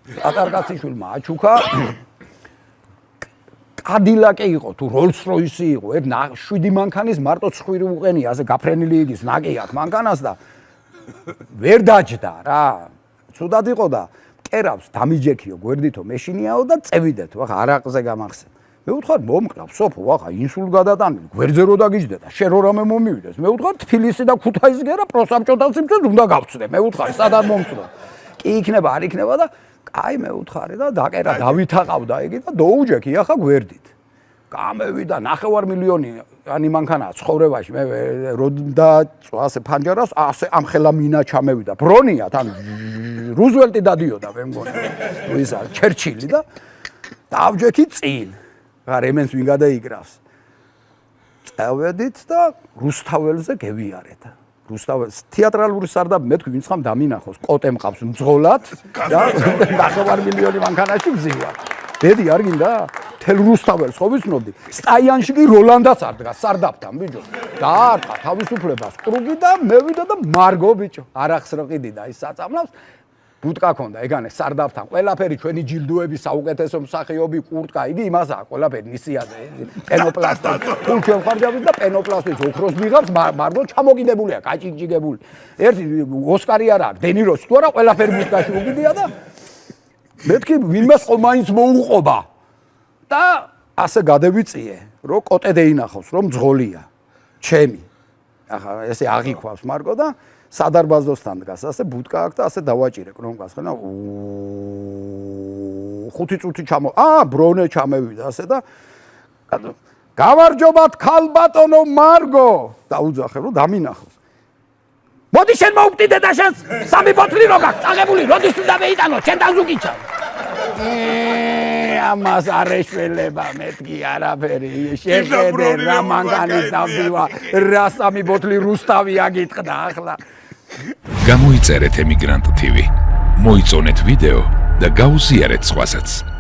ატარკაციშვილმა აჩუქა კადილაკი იყო თუ როლს-როისი იყო, 7 მანქანის მარტო ცხვირი უყენია, ასე გაფრენილი იგის ნაკი აქვს მანქანას და ვერ დაჯდა რა. ცუდად იყო და კერავს დამიჯექიო, გვერდითო მეშინიაო და წევიდეთ, ვახა არაყზე გამახსენ. მე ვუთხარ მომკლავ სოფო, ვახა ინსულ გადატანილი, გვერდზე რო დაგიჯდა და შენ რო რამე მომივიდეს. მე ვუთხარ თბილისი და ქუთაისის გერა პროსამჭოთა სიმწეს უნდა გავწდე. მე ვუთხარ სადაც მომწდო. კი იქნება, არ იქნება და აი მე ვუთხარი და დაკერა დავითაყავდა იგი და დაუჯექი ახლა გვერდით. გამევიდა 9 მილიონი ანი მანქანაა ცხოვრებაში მე როდა ასე ფანჯარას ასე ამხელა მინა ჩამევიდა ბრონია თან რუზველტი დადიოდა მე მგონი ისა ჩერჩილი და დავჯექი წინ რა რემენს ვინ გადაიგრავს წავედით და რუსთაველზე გევიარეთ რუსთაველს თეატრალური სარდაფი მე თქვი ვინც ხამ დამინახოს კოტე მყავს მძღოლად და 9 მილიონი მანქანაში მზივა დედი არ გინდა თელ რუსთაველს ხო ვიცნობდი სტაიანში კი როლანდაც არ დგას სარდაფთან ბიჭო დაარტყა თავისუფლებას კრუგი და მევიდა და მარგო ბიჭო არახს რო ყიდი და ის საწამლავს ბუტკა ქონდა ეგანე სარდაფთან ყველაფერი ჩვენი ჯილდოები საუკეთესო მსახიობი კურტკა იგი იმასაა ყველაფერი ნისიაზე პენოპლასტი თუ ჩვენ ხარჯავით და პენოპლასტის ოქროს მიღავს მარგო ჩამოკიდებულია კაჭიკჭიგებული ერთი ოსკარი არა აქვს დენიროს თუ არა ყველაფერი ბუტკაში უგიდია და მეთქი ვინმე მაინც მოუყობა და ასე გადევიწიე რომ კოტე დაინახავს რომ მძღოლია ჩემი ახლა ესე აღიქვავს მარგო და სადარბაზოსთან დგას ასე ბუტკა აქვს და ასე დავაჭირე კრონკას ხენა 5 წუთი ბრონე ჩამევიდა ასე და გავარჯობათ ქალბატონო მარგო დაუძახე რომ დამინახოს მოდი შენ მოუკვდიდე და შენს 3 ბოთლი რო გაქვს წაღებული როდის უნდა მეიტანო შენ დაზუგიჩა ამას არ ეშველება მეთქი არაფერი შეხედე რა მანქანის დავდივა რა 3 ბოთლი რუსთავი აგიტყდა ახლა გამოიწერეთ ემიგრანტ TV მოიწონეთ ვიდეო და გაუზიარეთ სხვასაც